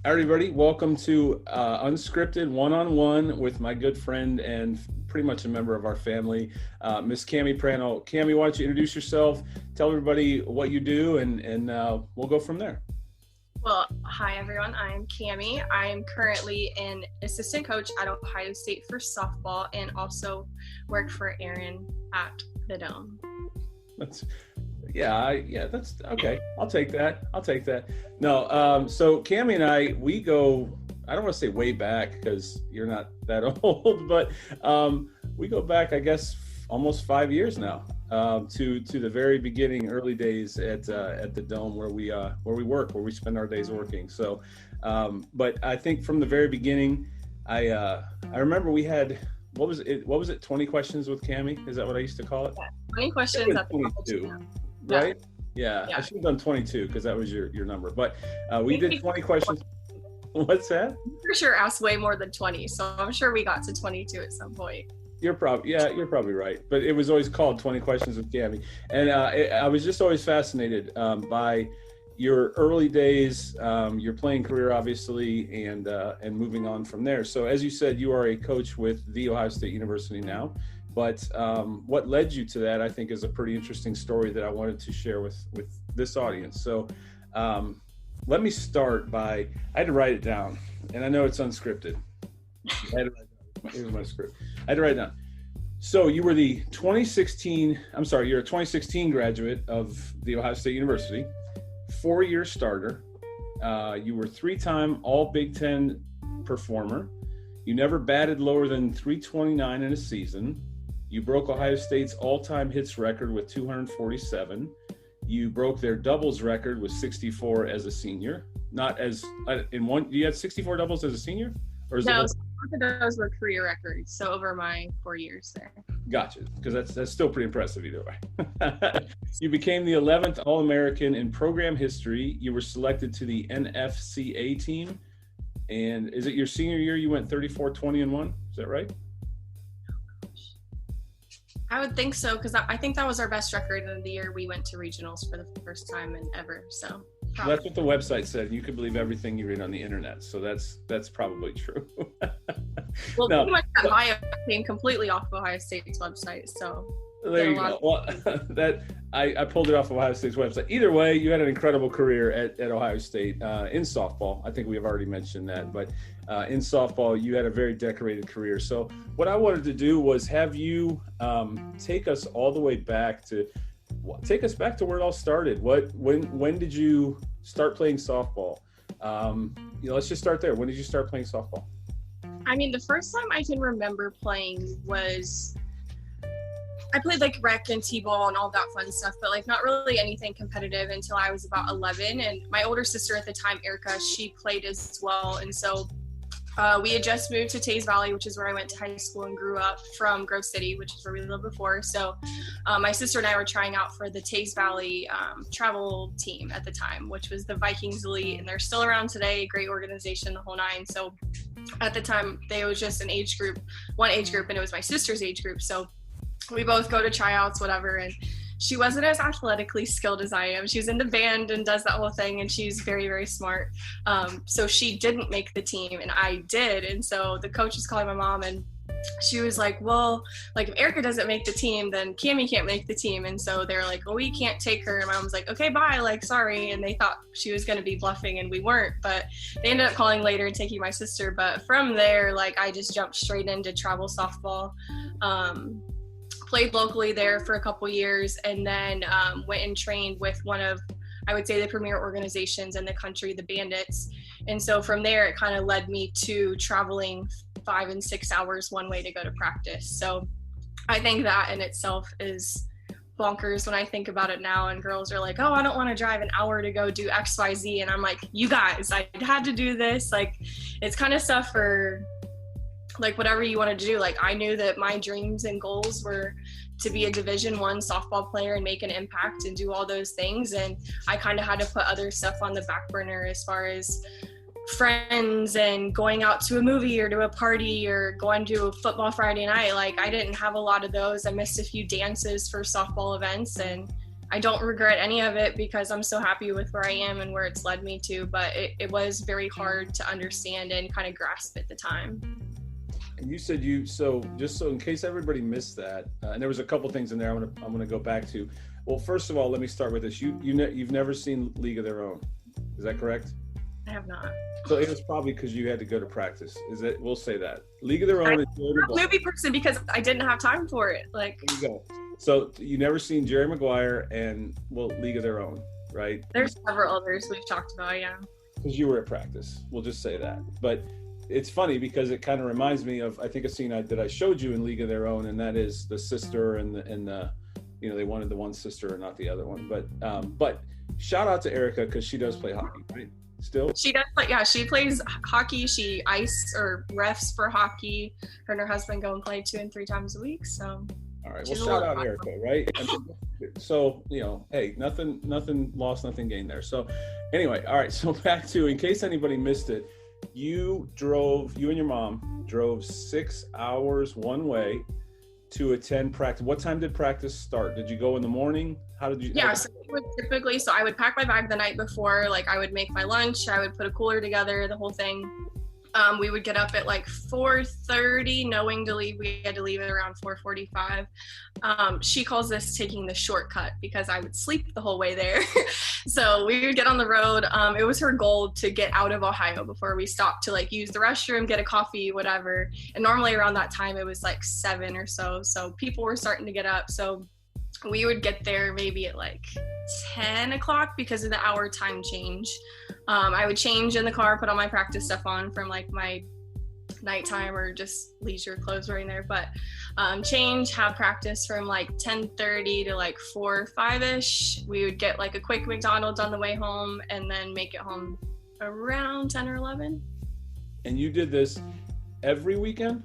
Everybody, welcome to Unscripted One-on-One with my good friend and pretty much a member of our family, Miss Cammi Prantl. Cammi, why don't you introduce yourself, tell everybody what you do, and we'll go from there. Well, hi everyone, I'm Cammi. I'm currently an assistant coach at Ohio State for softball and also work for Aaron at the Dome. That's okay. I'll take that. No, so Cammi and I, we go, I don't want to say way back because you're not that old, but we go back, I guess, almost 5 years now, to the very beginning, early days at the Dome where we work, where we spend our days working. So, but I think from the very beginning, I remember we had, what was it? 20 questions with Cammi? Is that what I used to call it? Yeah, 20 questions at the 22. Right? Yeah. I should have done 22 because that was your number. But we did 20 questions. What's that? For sure asked way more than 20, so I'm sure we got to 22 at some point. You're probably right. But it was always called 20 Questions with Cammi. And I was just always fascinated by your early days, your playing career, obviously, and moving on from there. So as you said, you are a coach with The Ohio State University now. But what led you to that, I think, is a pretty interesting story that I wanted to share with this audience. So let me start by, I had to write it down, and I know it's unscripted. Here's my script. I had to write it down. So you were you're a 2016 graduate of The Ohio State University, 4-year starter. You were 3-time All Big Ten performer. You never batted lower than 329 in a season. You broke Ohio State's all-time hits record with 247. You broke their doubles record with 64 as a senior. You had 64 doubles as a senior? Or is no, both of those were career records, so over my 4 years there. Gotcha, because that's still pretty impressive either way. You became the 11th All-American in program history. You were selected to the NFCA team. And is it your senior year you went 34-20-1? Is that right? I would think so, because I think that was our best record in the year we went to regionals for the first time in ever. So probably. That's what the website said. You can believe everything you read on the internet. So that's probably true. Well, pretty much that bio came completely off of Ohio State's website. So there you go. Well, I pulled it off of Ohio State's website. Either way, you had an incredible career at Ohio State in softball. I think we have already mentioned that, but in softball, you had a very decorated career. So what I wanted to do was have you take us all the way back to where it all started. When did you start playing softball? Let's just start there. When did you start playing softball? I mean, the first time I can remember playing was, I played like rec and t-ball and all that fun stuff, but like not really anything competitive until I was about 11. And my older sister at the time, Erica, she played as well. And so we had just moved to Teays Valley, which is where I went to high school and grew up, from Grove City, which is where we lived before. So my sister and I were trying out for the Teays Valley travel team at the time, which was the Vikings Elite, and they're still around today, great organization, the whole nine. So at the time, they was just one age group, and it was my sister's age group. So we both go to tryouts, whatever, and she wasn't as athletically skilled as I am. She was in the band and does that whole thing, and she's very, very smart. So she didn't make the team, and I did. And so the coach was calling my mom, and she was like, well, like if Erica doesn't make the team, then Cammi can't make the team. And so they're like, well, we can't take her. And my mom was like, okay, bye, like, sorry. And they thought she was going to be bluffing, and we weren't, but they ended up calling later and taking my sister. But from there, like, I just jumped straight into travel softball. Played locally there for a couple years, and then went and trained with one of, I would say, the premier organizations in the country, the Bandits. And so from there, it kind of led me to traveling 5 and 6 hours one way to go to practice. So I think that in itself is bonkers when I think about it now, and girls are like, oh, I don't want to drive an hour to go do X, Y, Z. And I'm like, you guys, I had to do this. Like, it's kind of stuff for like whatever you want to do. Like, I knew that my dreams and goals were to be a Division I softball player and make an impact and do all those things. And I kind of had to put other stuff on the back burner as far as friends and going out to a movie or to a party or going to a football Friday night. Like, I didn't have a lot of those. I missed a few dances for softball events, and I don't regret any of it because I'm so happy with where I am and where it's led me to, but it was very hard to understand and kind of grasp at the time. And you said just in case everybody missed that, and there was a couple things in there I'm gonna go back to. Well, first of all, let me start with this. You've never seen League of Their Own, is that correct? I have not. So it was probably because you had to go to practice. We'll say that. League of Their Own is I'm a movie person because I didn't have time for it. Like, there you go. So you never seen Jerry Maguire and League of Their Own, right? There's several others we've talked about, yeah. Because you were at practice. We'll just say that. But it's funny because it kind of reminds me of, I think, a scene that I showed you in League of Their Own, and that is the sister and the they wanted the one sister and not the other one. But shout out to Erica because she does play hockey, right? Still? She does play, yeah, she plays hockey. She ice or refs for hockey. Her and her husband go and play 2 and 3 times a week, so. All right, well, shout out Erica, right? So, hey, nothing lost, nothing gained there. So anyway, all right, so back to, in case anybody missed it, you and your mom drove 6 hours one way to attend practice. What time did practice start? Did you go in the morning? How did you? Yeah, so I would pack my bag the night before. Like, I would make my lunch. I would put a cooler together, the whole thing. We would get up at like 4:30, knowing to leave. We had to leave at around 4:45. She calls this taking the shortcut because I would sleep the whole way there. So we would get on the road. It was her goal to get out of Ohio before we stopped to like use the restroom, get a coffee, whatever. And normally around that time it was like 7 or so. So people were starting to get up. So we would get there maybe at like 10 o'clock because of the hour time change. I would change in the car, put all my practice stuff on from like my nighttime or just leisure clothes wearing there, but change, have practice from like 10:30 to like 4 or 5-ish. We would get like a quick McDonald's on the way home and then make it home around 10 or 11. And you did this every weekend?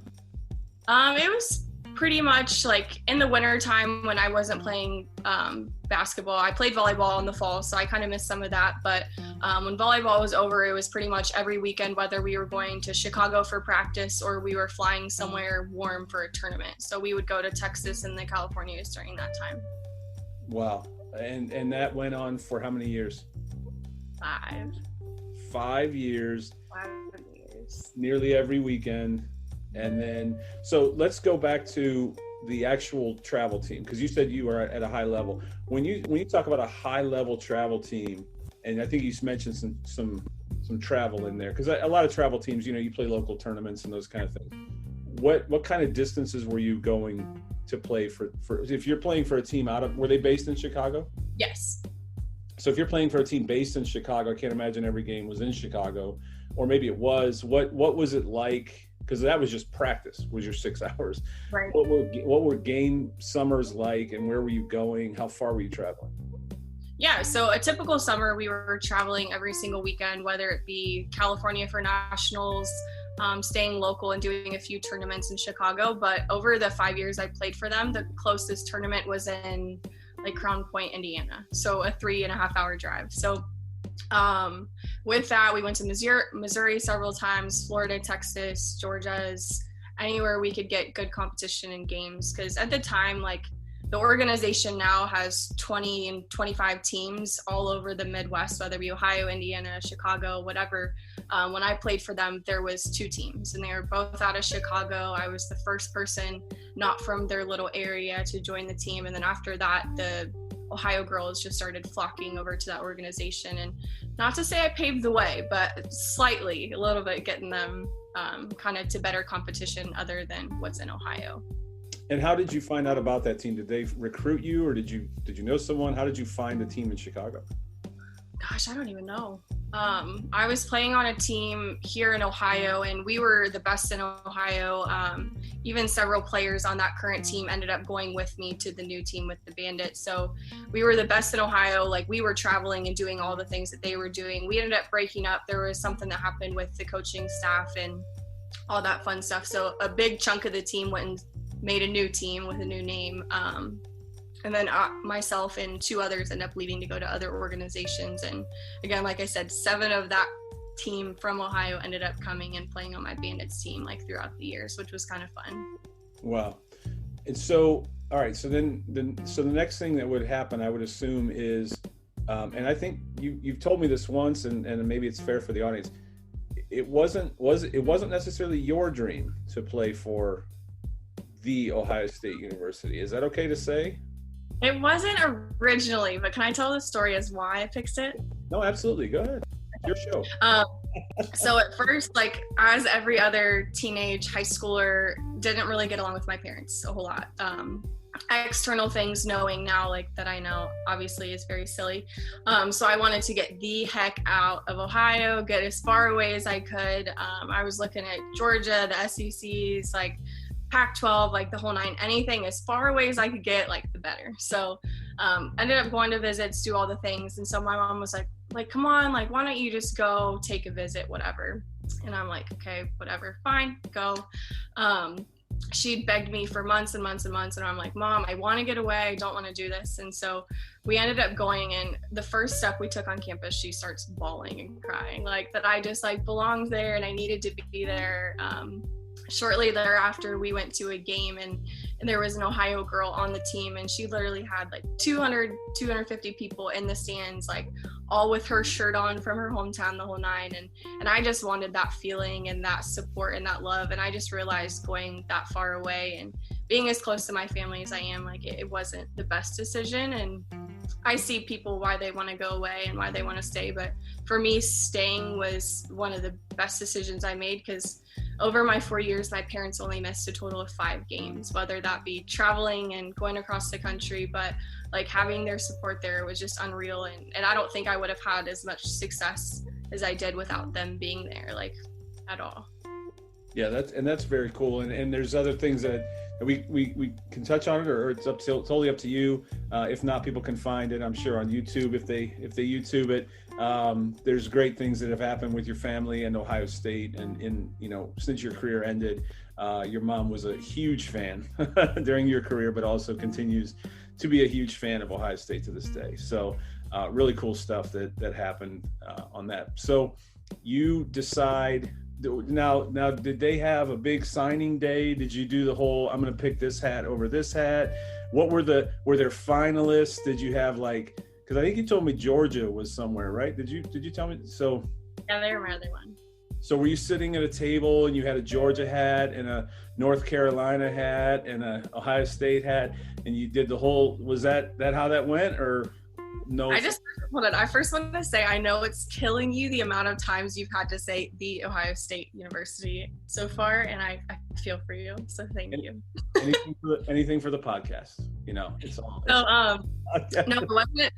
It was pretty much like in the winter time when I wasn't playing basketball. I played volleyball in the fall, so I kind of missed some of that. But when volleyball was over, it was pretty much every weekend, whether we were going to Chicago for practice or we were flying somewhere warm for a tournament. So we would go to Texas and the Californias during that time. Wow. And that went on for how many years? 5. 5 years. 5 years. Nearly every weekend. And then, so let's go back to the actual travel team, because you said you were at a high level. When you talk about a high level travel team, and I think you mentioned some travel in there, because a lot of travel teams, you play local tournaments and those kind of things. What kind of distances were you going to play for if you're playing for a team were they based in Chicago? Yes. So if you're playing for a team based in Chicago, I can't imagine every game was in Chicago, or maybe it was. What was it like? Because that was just practice, was your 6 hours. Right. What were game summers like, and where were you going? How far were you traveling? Yeah, so a typical summer, we were traveling every single weekend, whether it be California for nationals, staying local and doing a few tournaments in Chicago. But over the 5 years I played for them, the closest tournament was in like Crown Point, Indiana. So a 3.5-hour drive. So with that, we went to Missouri several times, Florida, Texas, Georgia's, anywhere we could get good competition in games. Because at the time, like, the organization now has 20 and 25 teams all over the Midwest, whether it be Ohio, Indiana, Chicago, whatever. When I played for them, there was 2 teams, and they were both out of Chicago. I was the first person not from their little area to join the team. And then after that, the Ohio girls just started flocking over to that organization. And not to say I paved the way, but slightly, a little bit, getting them kind of to better competition other than what's in Ohio. And how did you find out about that team? Did they recruit you, or did you know someone? How did you find a team in Chicago? Gosh, I don't even know. I was playing on a team here in Ohio, and we were the best in Ohio. Even several players on that current team ended up going with me to the new team with the Bandits. So we were the best in Ohio. Like, we were traveling and doing all the things that they were doing. We ended up breaking up. There was something that happened with the coaching staff and all that fun stuff. So a big chunk of the team went and made a new team with a new name. And then myself and 2 others end up leaving to go to other organizations. And again, like I said, 7 of that team from Ohio ended up coming and playing on my Bandits team like throughout the years, which was kind of fun. Wow. And so all right. So so the next thing that would happen, I would assume, is, and I think you've told me this once, and maybe it's fair for the audience. It wasn't necessarily your dream to play for the Ohio State University. Is that okay to say? It wasn't originally, but can I tell the story as why I picked it? No, absolutely. Go ahead. It's your show. So at first, like as every other teenage high schooler, didn't really get along with my parents a whole lot. External things, knowing now, like that I know, obviously is very silly. So I wanted to get the heck out of Ohio, get as far away as I could. I was looking at Georgia, the SECs, like Pac-12, like the whole nine, anything as far away as I could get, like the better. So ended up going to visits, do all the things. And so my mom was like, come on, like, why don't you just go take a visit, whatever. And I'm like, okay, whatever, fine, go. She begged me for months and months and months. And I'm like, Mom, I want to get away. I don't want to do this. And so we ended up going, and the first step we took on campus, she starts bawling and crying, like that I just like belonged there and I needed to be there. Shortly thereafter, we went to a game, and there was an Ohio girl on the team, and she literally had like 250 people in the stands, like all with her shirt on from her hometown, the whole nine. And I just wanted that feeling and that support and that love. And I just realized going that far away and being as close to my family as I am, like it wasn't the best decision. And I see people why they want to go away and why they want to stay. But for me, staying was one of the best decisions I made, because over my 4 years, my parents only missed a total of 5 games, whether that be traveling and going across the country. But like having their support there was just unreal. And I don't think I would have had as much success as I did without them being there, like at all. Yeah, that's very cool. And there's other things that we can touch on it, or it's totally up to you. If not, people can find it, I'm sure, on YouTube if they YouTube it. There's great things that have happened with your family and Ohio State, and since your career ended, your mom was a huge fan during your career, but also continues to be a huge fan of Ohio State to this day. So really cool stuff that happened on that. So you decide. Now, did they have a big signing day? Did you do the whole, I'm going to pick this hat over this hat? What were there finalists? Did you have because I think you told me Georgia was somewhere, right? Did you tell me? So yeah, they were my other one. So were you sitting at a table and you had a Georgia hat and a North Carolina hat and a Ohio State hat, and you did the whole, was that how that went, or no? I first want to say, I know it's killing you the amount of times you've had to say the Ohio State University so far, and I feel for you, so thank you. Anything for the podcast, it's all. No,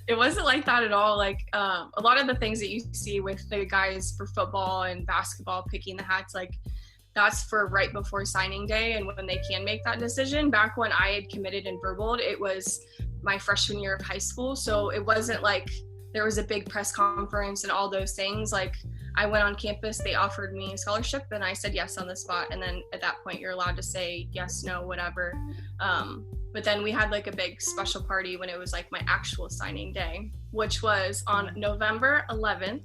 it wasn't like that at all. Like a lot of the things that you see with the guys for football and basketball picking the hats, like that's for right before signing day, and when they can make that decision. Back when I had committed and verbaled, it was my freshman year of high school, so it wasn't like there was a big press conference and all those things. Like I went on campus, they offered me a scholarship, and I said yes on the spot, and then at that point you're allowed to say yes, no, whatever. But then we had like a big special party when it was like my actual signing day, which was on November 11th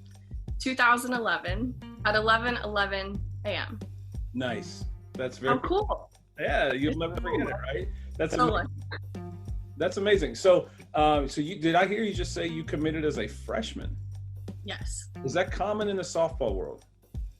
2011 at 11:11 a.m. Nice. That's very cool. Yeah, you'll never forget it, right? That's so amazing. That's amazing. So, did I hear you just say you committed as a freshman? Yes. Is that common in the softball world?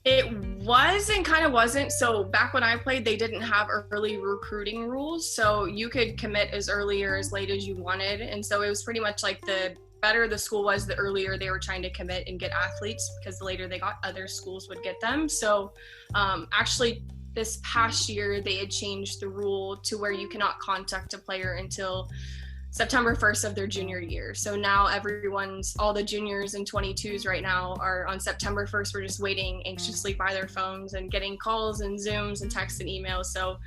It was and kind of wasn't. So back when I played, they didn't have early recruiting rules. So you could commit as early or as late as you wanted. And so it was pretty much like the better the school was, the earlier they were trying to commit and get athletes, because the later they got, other schools would get them. So actually this past year, they had changed the rule to where you cannot contact a player until September 1st of their junior year. So now all the juniors and 22s right now are on September 1st. We're just waiting anxiously by their phones and getting calls and Zooms and texts and emails. So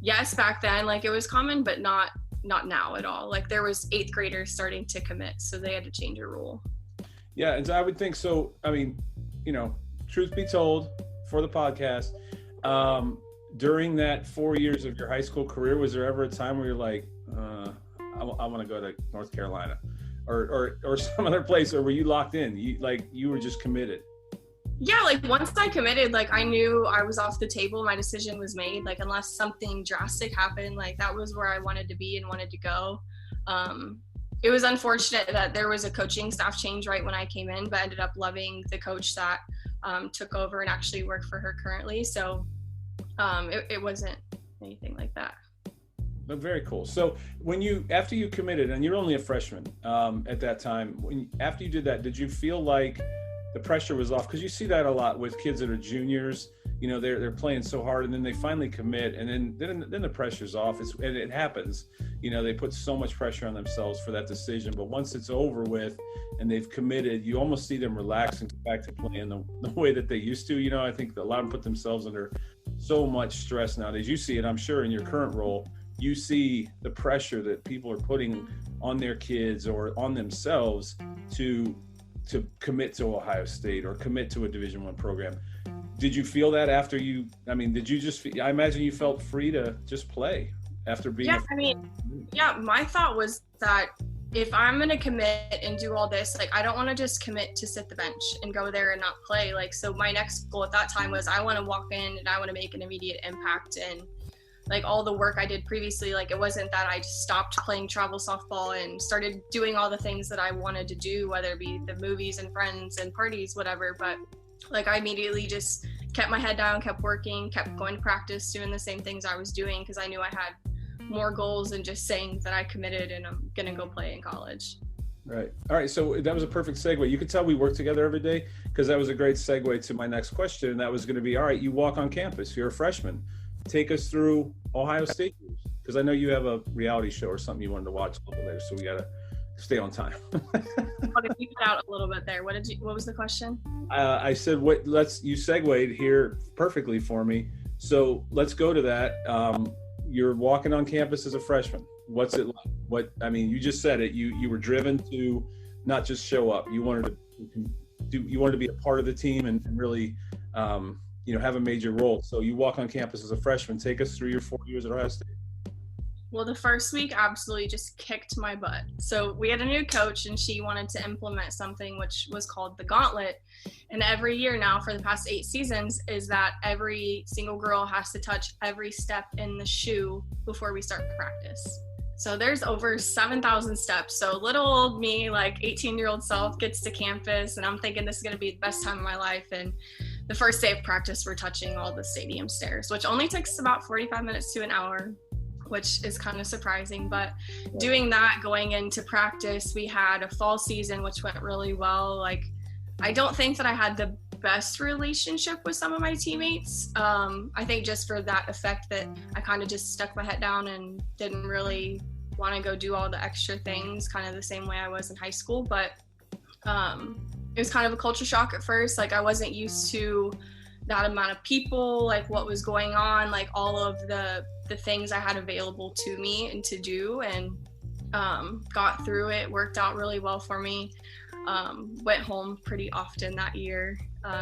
yes, back then, like it was common, but not now at all. Like there was 8th graders starting to commit, so they had to change a rule. Yeah, and I would think so. I mean, truth be told, for the podcast, during that 4 years of your high school career, was there ever a time where you're like, I want to go to North Carolina or some other place, or were you locked in? You were just committed? Yeah, like once I committed, like I knew I was off the table. My decision was made. Like unless something drastic happened, like that was where I wanted to be and wanted to go. It was unfortunate that there was a coaching staff change right when I came in, but I ended up loving the coach that took over and actually work for her currently. So it wasn't anything like that. But very cool. So after you committed, and you're only a freshman at that time, after you did that, did you feel like the pressure was off? Because you see that a lot with kids that are juniors. You know, they're playing so hard, and then they finally commit, and then the pressure's off. And it happens. You know, they put so much pressure on themselves for that decision. But once it's over with and they've committed, you almost see them relax and go back to playing the way that they used to. You know, I think a lot of them put themselves under so much stress nowadays. You see it, I'm sure, in your current role. You see the pressure that people are putting on their kids or on themselves to commit to Ohio State or commit to a Division I program. Did you feel that after you, I mean, did you just, I imagine you felt free to just play after being. Yeah, my thought was that if I'm going to commit and do all this, like, I don't want to just commit to sit the bench and go there and not play. Like, so my next goal at that time was I want to walk in and I want to make an immediate impact. And like all the work I did previously, like it wasn't that I just stopped playing travel softball and started doing all the things that I wanted to do, whether it be the movies and friends and parties, whatever. But like I immediately just kept my head down, kept working, kept going to practice, doing the same things I was doing because I knew I had more goals than just saying that I committed and I'm going to go play in college. Right. All right. So that was a perfect segue. You could tell we work together every day because that was a great segue to my next question. And that was going to be, all right, you walk on campus, you're a freshman. Take us through Ohio State years, because I know you have a reality show or something you wanted to watch a little later, so we got to stay on time. You got out a little bit there. What was the question? I said, you segued here perfectly for me. So let's go to that. You're walking on campus as a freshman. What's it like? You just said it. You were driven to not just show up. You wanted to be a part of the team and really, have a major role. So you walk on campus as a freshman. Take us through your 4 years at Ohio State. Well, the first week absolutely just kicked my butt. So we had a new coach and she wanted to implement something which was called the gauntlet. And every year now for the past 8 seasons is that every single girl has to touch every step in the shoe before we start practice. So there's over 7,000 steps. So little old me, like 18-year-old self, gets to campus and I'm thinking this is going to be the best time of my life. And the first day of practice, we're touching all the stadium stairs, which only takes about 45 minutes to an hour, which is kind of surprising. But doing that, going into practice, we had a fall season, which went really well. Like, I don't think that I had the best relationship with some of my teammates. I think just for that effect that I kind of just stuck my head down and didn't really want to go do all the extra things, kind of the same way I was in high school. But it was kind of a culture shock at first. Like, I wasn't used to that amount of people, like what was going on, like all of the things I had available to me and to do, and got through it, worked out really well for me. Went home pretty often that year.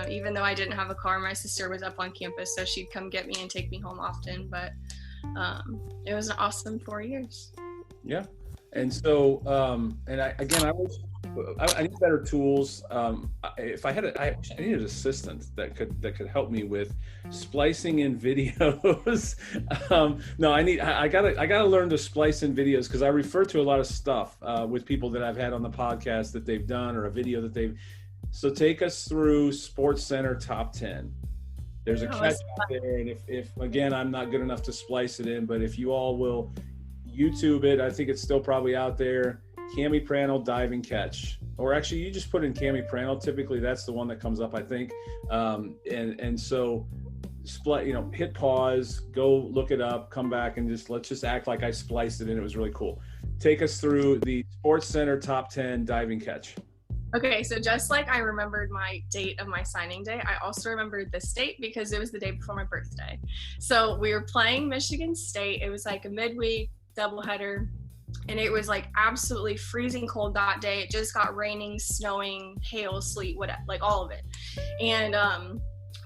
Even though I didn't have a car, my sister was up on campus, so she'd come get me and take me home often. But it was an awesome 4 years. Yeah. And so, I need better tools. If I need an assistant that could help me with splicing in videos. I gotta learn to splice in videos because I refer to a lot of stuff with people that I've had on the podcast that they've done or a video that they've. So take us through Sports Center Top 10. There's a catch out there, and if again I'm not good enough to splice it in, but if you all will YouTube it, I think it's still probably out there. Cammi Prantl diving catch, or actually you just put in Cammi Prantl. Typically that's the one that comes up, I think. And so hit pause, go look it up, come back, and let's just act like I spliced it in. It was really cool. Take us through the Sports Center Top 10 diving catch. Okay, so just like I remembered my date of my signing day, I also remembered this date because it was the day before my birthday. So we were playing Michigan State. It was like a midweek doubleheader, and it was like absolutely freezing cold that day. It just got raining, snowing, hail, sleet, whatever, like all of it. And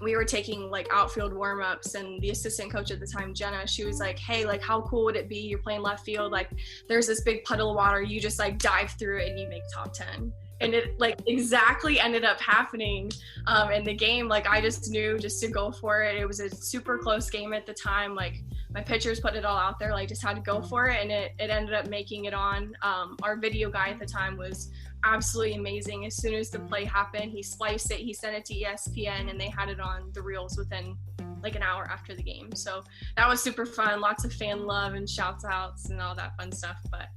we were taking like outfield warm-ups, and the assistant coach at the time, Jenna, she was like, hey, like how cool would it be, you're playing left field, like there's this big puddle of water, you just like dive through it and you make top 10. And it like exactly ended up happening in the game. Like I just knew just to go for it. It was a super close game at the time. Like my pitchers put it all out there, like just had to go for it, and it ended up making it on. Our video guy at the time was absolutely amazing. As soon as the play happened, he spliced it, he sent it to ESPN, and they had it on the reels within like an hour after the game. So that was super fun. Lots of fan love and shouts outs and all that fun stuff. But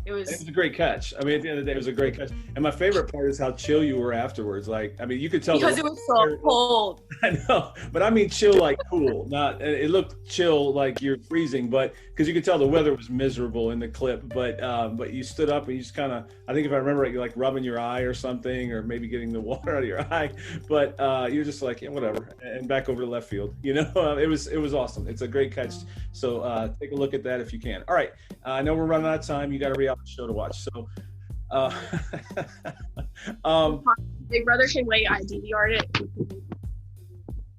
it was a great catch. I mean, at the end of the day, it was a great catch. And my favorite part is how chill you were afterwards. Like, I mean, you could tell because it was so cold. I know, but I mean chill like cool. Not it looked chill like you're freezing, but because you could tell the weather was miserable in the clip. But you stood up and you just kind of, I think if I remember right, you're like rubbing your eye or something, or maybe getting the water out of your eye. But you're just like, yeah, whatever, and back over to left field. You know, it was awesome. It's a great catch. So take a look at that if you can. All right, I know we're running out of time. You got a reality show to watch. So Big Brother can wait. I DVR'd it.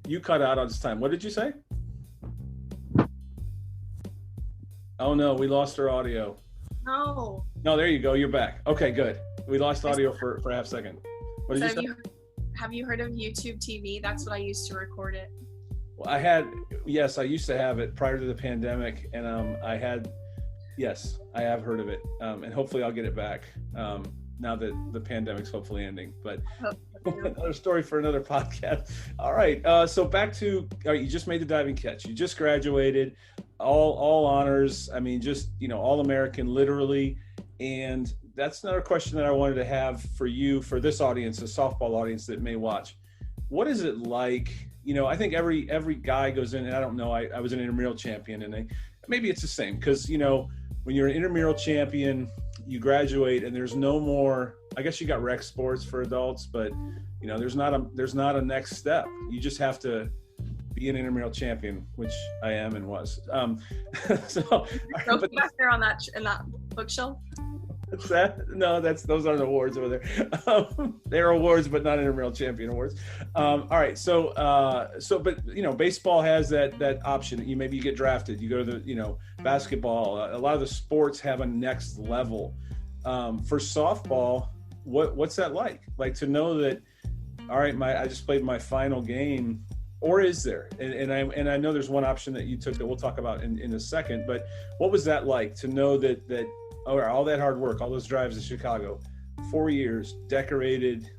You cut out on this time. What did you say? Oh no, we lost our audio. No, there you go. You're back. Okay, good. We lost audio for a half second. What did you say? Have you heard of YouTube TV? That's what I used to record it. Well, I used to have it prior to the pandemic, and I have heard of it, and hopefully I'll get it back now that the pandemic's hopefully ending. But another story for another podcast. All right, so back to you just made the diving catch. You just graduated, all honors. I mean, just all American, literally. And that's another question that I wanted to have for you, for this audience, the softball audience that may watch. What is it like? I think every guy goes in, and I don't know, I was an intramural champion, and maybe it's the same, because when you're an intramural champion, you graduate and there's no more, I guess you got rec sports for adults, but there's not a next step. You just have to be an intramural champion, which I am and was. So back there in that bookshelf. What's that? No, those aren't awards over there. They're awards, but not intramural champion awards. All right, but baseball has that option. Maybe you get drafted, you go to the basketball. A lot of the sports have a next level. For softball, what's that like? Like to know that, all right, I just played my final game, or is there? And I know there's one option that you took that we'll talk about in a second. But what was that like to know that all that hard work, all those drives to Chicago, 4 years, decorated,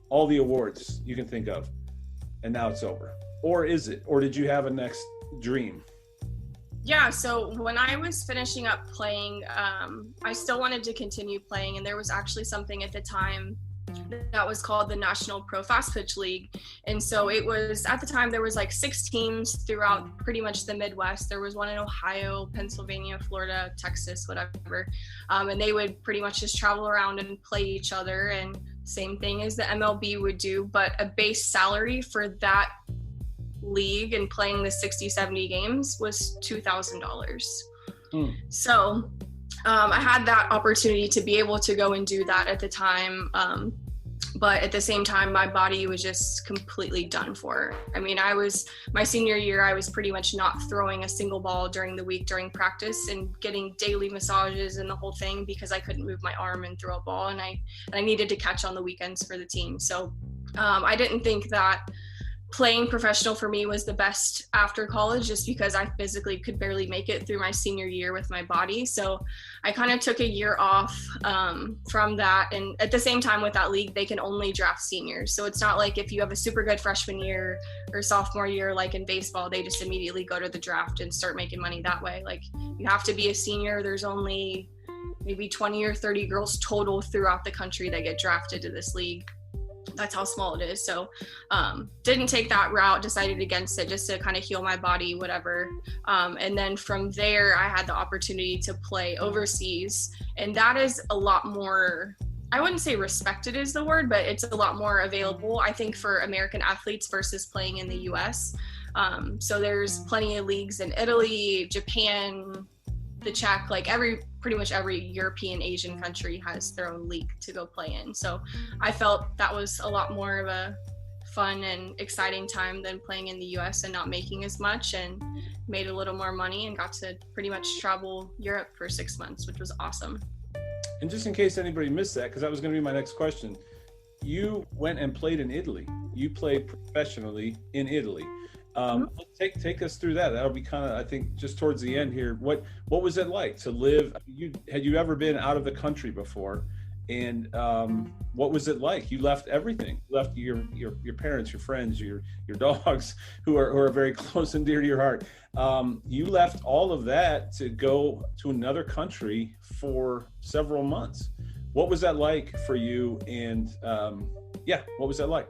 all the awards you can think of, and now it's over? Or is it? Or did you have a next dream? Yeah, so when I was finishing up playing, I still wanted to continue playing, and there was actually something at the time that was called the National Pro Fast Pitch League. And so it was, at the time, there was like 6 teams throughout pretty much the Midwest. There was one in Ohio, Pennsylvania, Florida, Texas, whatever. And they would pretty much just travel around and play each other, and same thing as the MLB would do, but a base salary for that league and playing the 60-70 games was $2,000. So I had that opportunity to be able to go and do that at the time. But at the same time, my body was just completely done for. I mean, my senior year, I was pretty much not throwing a single ball during the week during practice, and getting daily massages and the whole thing because I couldn't move my arm and throw a ball, and I needed to catch on the weekends for the team. So I didn't think that playing professional for me was the best after college, just because I physically could barely make it through my senior year with my body. So I kind of took a year off from that. And at the same time with that league, they can only draft seniors. So it's not like if you have a super good freshman year or sophomore year, like in baseball, they just immediately go to the draft and start making money that way. Like you have to be a senior. There's only maybe 20 or 30 girls total throughout the country that get drafted to this league. That's how small it is. So didn't take that route, decided against it just to kind of heal my body, whatever. And then from there, I had the opportunity to play overseas. And that is a lot more, I wouldn't say respected is the word, but it's a lot more available, I think, for American athletes versus playing in the US. So there's plenty of leagues in Italy, Japan, the Czech, like pretty much every European, Asian country has their own league to go play in. So I felt that was a lot more of a fun and exciting time than playing in the US and not making as much, and made a little more money and got to pretty much travel Europe for 6 months, which was awesome. And just in case anybody missed that, because that was going to be my next question, you went and played in Italy. You played professionally in Italy. Take us through that. That'll be kind of, I think, just towards the end here. What was it like to live? Had you ever been out of the country before? And what was it like? You left everything. You left your parents, your friends, your dogs, who are very close and dear to your heart. You left all of that to go to another country for several months. What was that like for you? And what was that like?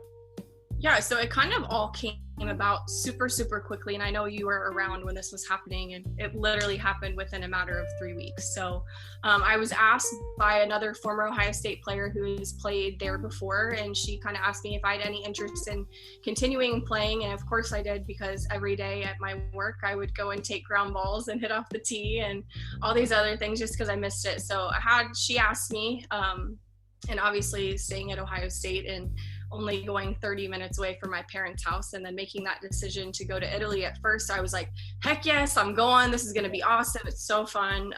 Yeah, so it kind of all came about super, super quickly. And I know you were around when this was happening, and it literally happened within a matter of 3 weeks. So I was asked by another former Ohio State player who's played there before, and she kind of asked me if I had any interest in continuing playing. And of course I did, because every day at my work, I would go and take ground balls and hit off the tee and all these other things just because I missed it. So she asked me, and obviously staying at Ohio State and only going 30 minutes away from my parents' house, and then making that decision to go to Italy. At first I was like, heck yes, I'm going. This is going to be awesome. It's so fun.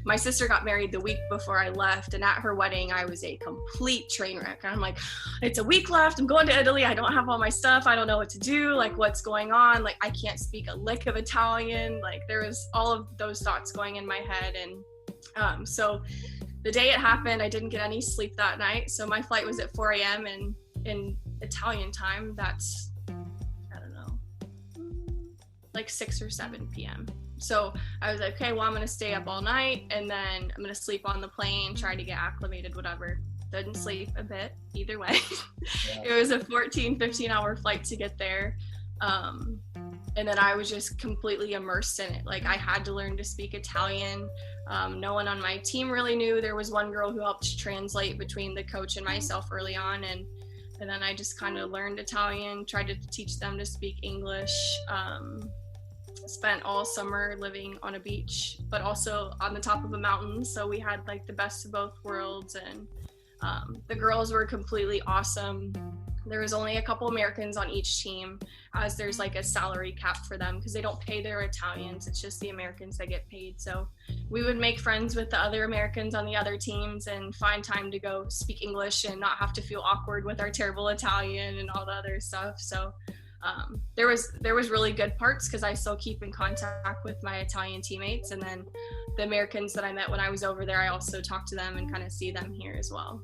My sister got married the week before I left, and at her wedding I was a complete train wreck. And I'm like, it's a week left. I'm going to Italy. I don't have all my stuff. I don't know what to do. Like, what's going on? Like, I can't speak a lick of Italian. Like, there was all of those thoughts going in my head. And so the day it happened, I didn't get any sleep that night. So my flight was at 4 a.m. and in Italian time, that's, I don't know, like 6 or 7 p.m. So I was like, okay, well, I'm going to stay up all night, and then I'm going to sleep on the plane, try to get acclimated, whatever. Didn't sleep a bit either way. Yeah. It was a 15 hour flight to get there. And then I was just completely immersed in it. Like, I had to learn to speak Italian. No one on my team really knew. There was one girl who helped translate between the coach and myself early on. And then I just kind of learned Italian, tried to teach them to speak English. Spent all summer living on a beach, but also on the top of a mountain. So we had like the best of both worlds. And the girls were completely awesome. There was only a couple Americans on each team, as there's like a salary cap for them because they don't pay their Italians. It's just the Americans that get paid. So we would make friends with the other Americans on the other teams and find time to go speak English and not have to feel awkward with our terrible Italian and all the other stuff. So there was really good parts because I still keep in contact with my Italian teammates. And then the Americans that I met when I was over there, I also talk to them and kind of see them here as well.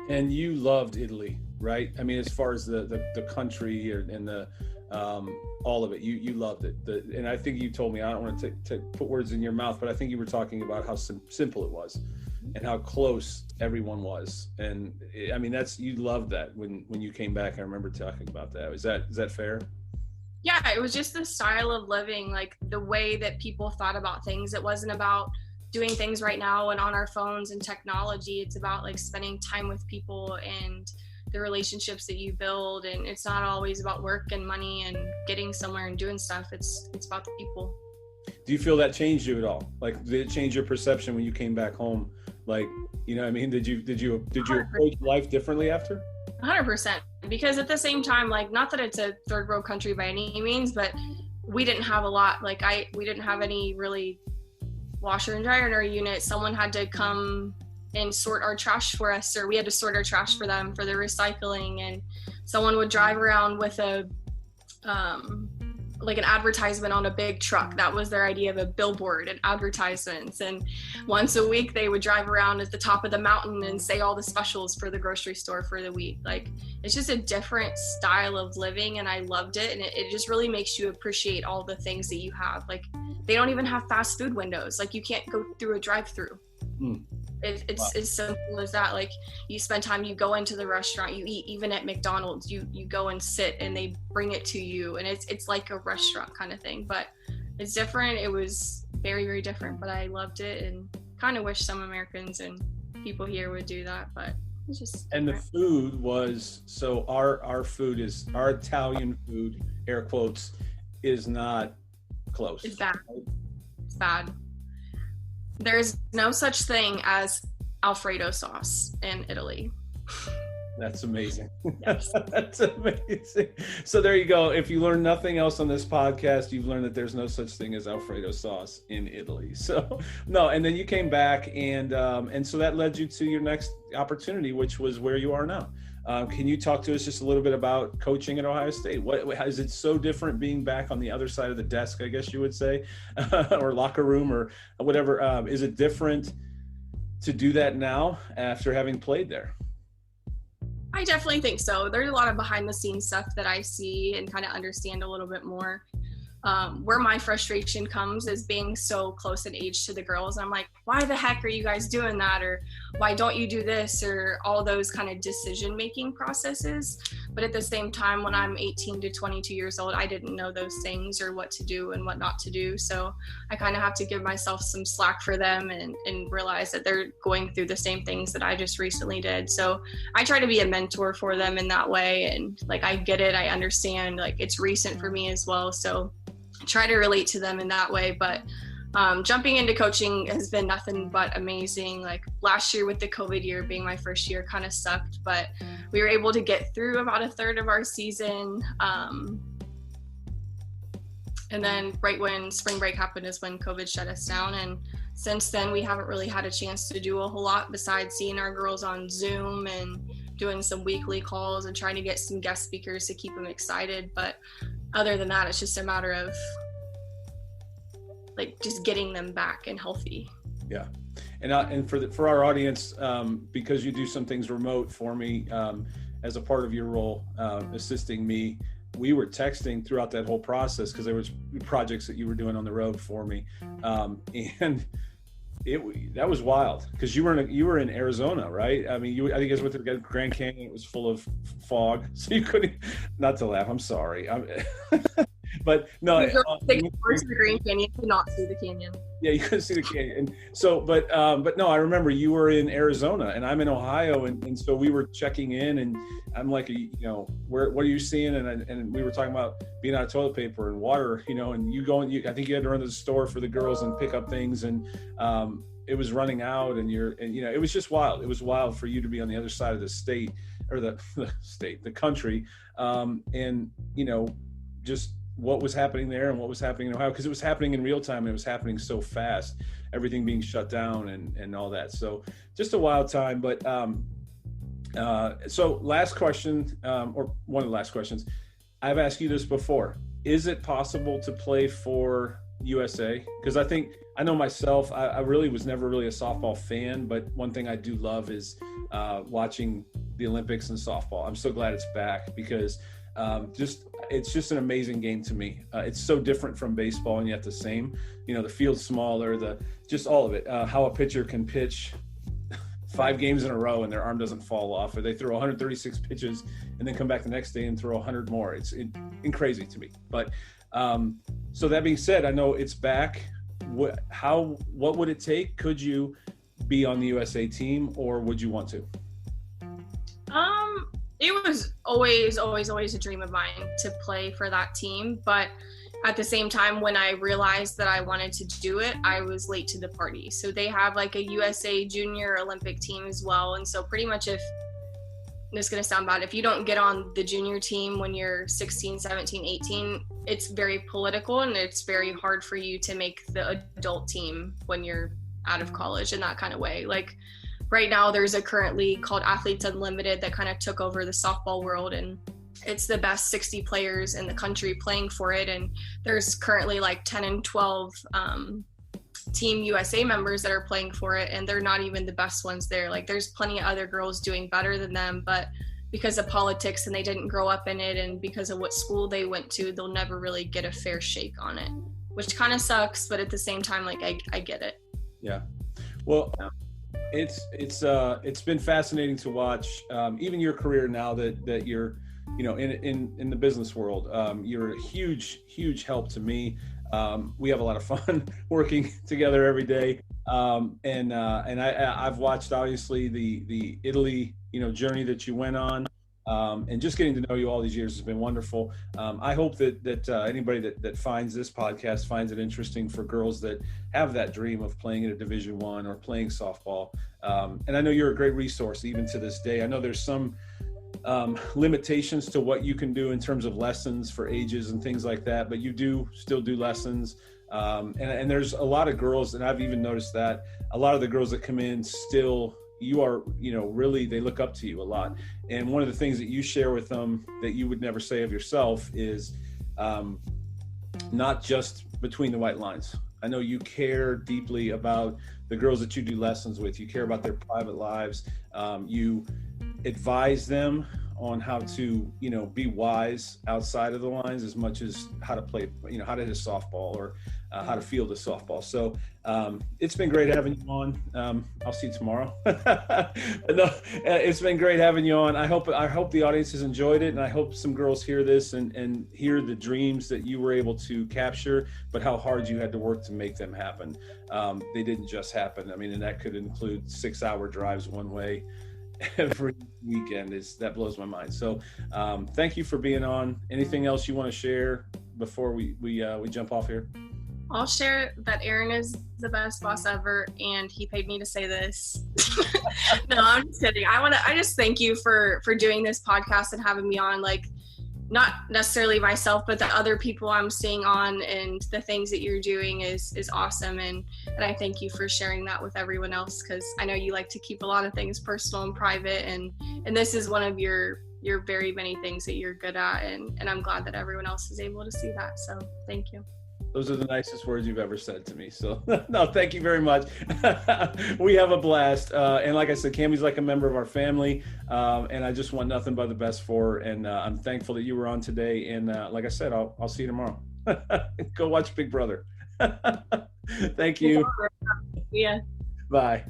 And you loved Italy, right? I mean, as far as the country and the all of it, you loved it. And I think you told me, I don't want to put words in your mouth, but I think you were talking about how simple it was and how close everyone was. And I mean, you loved that when you came back. I remember talking about that. Is that fair? Yeah, it was just the style of living, like the way that people thought about things. It wasn't about doing things right now and on our phones and technology. It's about like spending time with people and the relationships that you build. And it's not always about work and money and getting somewhere and doing stuff. It's about the people. Do you feel that changed you at all? Like, did it change your perception when you came back home? Like, you know what I mean? Did you approach life differently after? 100%. Because at the same time, like, not that it's a third world country by any means, but we didn't have a lot. Like, we didn't have any really washer and dryer in our unit. Someone had to come and sort our trash for us, or we had to sort our trash for them for the recycling. And someone would drive around with like an advertisement on a big truck. That was their idea of a billboard and advertisements. And once a week they would drive around at the top of the mountain and say all the specials for the grocery store for the week. Like, it's just a different style of living, and I loved it. And it just really makes you appreciate all the things that you have. Like, they don't even have fast food windows. Like, you can't go through a drive-through. It's as simple as that. Like, you spend time, you go into the restaurant, you eat. Even at McDonald's, you go and sit and they bring it to you, and it's like a restaurant kind of thing. But it's different. It was very, very different, but I loved it, and kind of wish some Americans and people here would do that. But it's just and different. The food was, so our food is, our Italian food, air quotes, is not close. It's bad. It's bad. There's no such thing as Alfredo sauce in Italy. That's amazing. Yes. That's amazing. So there you go. If you learn nothing else on this podcast, you've learned that there's no such thing as Alfredo sauce in Italy. So no, and then you came back, and so that led you to your next opportunity, which was where you are now. Can you talk to us just a little bit about coaching at Ohio State? What is it so different being back on the other side of the desk, I guess you would say, or locker room or whatever? Is it different to do that now after having played there? I definitely think so. There's a lot of behind the scenes stuff that I see and kind of understand a little bit more. Where my frustration comes is being so close in age to the girls. I'm like, why the heck are you guys doing that? Or why don't you do this? Or all those kind of decision-making processes. But at the same time, when I'm 18 to 22 years old, I didn't know those things or what to do and what not to do. So I kind of have to give myself some slack for them and realize that they're going through the same things that I just recently did. So I try to be a mentor for them in that way. And like, I get it. I understand, like, it's recent for me as well. So try to relate to them in that way. But jumping into coaching has been nothing but amazing. Like last year with the COVID year being my first year kind of sucked, but we were able to get through about a third of our season. And then right when spring break happened is when COVID shut us down. And since then we haven't really had a chance to do a whole lot besides seeing our girls on Zoom and doing some weekly calls and trying to get some guest speakers to keep them excited. But other than that, it's just a matter of like just getting them back and healthy. Yeah. And for our audience, because you do some things remote for me, as a part of your role, assisting me, we were texting throughout that whole process because there was projects that you were doing on the road for me. And that was wild because you were in Arizona, right? I mean, I think you guys went to the Grand Canyon. It was full of fog, so you couldn't. Not to laugh. I'm sorry. But no. You the Grand Canyon to not see the canyon. Yeah, you couldn't see the canyon. And so, but no, I remember you were in Arizona and I'm in Ohio, and so we were checking in, and I'm like, what are you seeing? And we were talking about being out of toilet paper and water, and I think you had to run to the store for the girls and pick up things, and it was running out, and it was just wild. It was wild for you to be on the other side of the state, or the country, and just what was happening there and what was happening in Ohio, because it was happening in real time and it was happening so fast, everything being shut down and all that. So just a wild time. But so last question, or one of the last questions, I've asked you this before. Is it possible to play for USA? Because I know myself, I really was never really a softball fan, but one thing I do love is watching the Olympics and softball. I'm so glad it's back because it's just an amazing game to me. It's so different from baseball and yet the same. The field's smaller, just all of it. How a pitcher can pitch 5 games in a row and their arm doesn't fall off, or they throw 136 pitches and then come back the next day and throw 100 more. It's crazy to me. But so that being said, I know it's back. What would it take? Could you be on the USA team, or would you want to? It was always a dream of mine to play for that team. But at the same time, when I realized that I wanted to do it, I was late to the party. So they have like a USA Junior Olympic team as well. And so pretty much this is going to sound bad, if you don't get on the junior team when you're 16, 17, 18, it's very political and it's very hard for you to make the adult team when you're out of college in that kind of way. Like, right now, there's a current league called Athletes Unlimited that kind of took over the softball world, and it's the best 60 players in the country playing for it. And there's currently like 10 and 12 Team USA members that are playing for it, and they're not even the best ones there. Like, there's plenty of other girls doing better than them, but because of politics and they didn't grow up in it, and because of what school they went to, they'll never really get a fair shake on it, which kind of sucks. But at the same time, like, I get it. Yeah. Well, it's been fascinating to watch, even your career now that you're, in the business world. You're a huge help to me. We have a lot of fun working together every day. And I've watched obviously the Italy, journey that you went on. And just getting to know you all these years has been wonderful. I hope that anybody that finds this podcast finds it interesting for girls that have that dream of playing at a Division I or playing softball. And I know you're a great resource even to this day. I know there's some limitations to what you can do in terms of lessons for ages and things like that, but you do still do lessons. And there's a lot of girls, and I've even noticed that a lot of the girls that come in still, you are, really, they look up to you a lot. And one of the things that you share with them that you would never say of yourself is not just between the white lines. I know you care deeply about the girls that you do lessons with. You care about their private lives. You advise them on how to, be wise outside of the lines as much as how to play, how to hit a softball or how to field a softball. So it's been great having you on. I'll see you tomorrow. No, it's been great having you on. I hope the audience has enjoyed it, and I hope some girls hear this and hear the dreams that you were able to capture, but how hard you had to work to make them happen. They didn't just happen. I mean, and that could include 6-hour drives one way every weekend. That blows my mind. So thank you for being on. Anything else you want to share before we jump off here? I'll share that Aaron is the best boss ever, and he paid me to say this. No, I'm just kidding. I just thank you for doing this podcast and having me on. Like, not necessarily myself, but the other people I'm seeing on, and the things that you're doing is awesome. And I thank you for sharing that with everyone else, because I know you like to keep a lot of things personal and private, and this is one of your very many things that you're good at, and I'm glad that everyone else is able to see that. So thank you. Those are the nicest words you've ever said to me. So no, thank you very much. We have a blast. And like I said, Cammi's like a member of our family. And I just want nothing but the best for her. And I'm thankful that you were on today. And like I said, I'll see you tomorrow. Go watch Big Brother. Thank you. Yeah. Bye.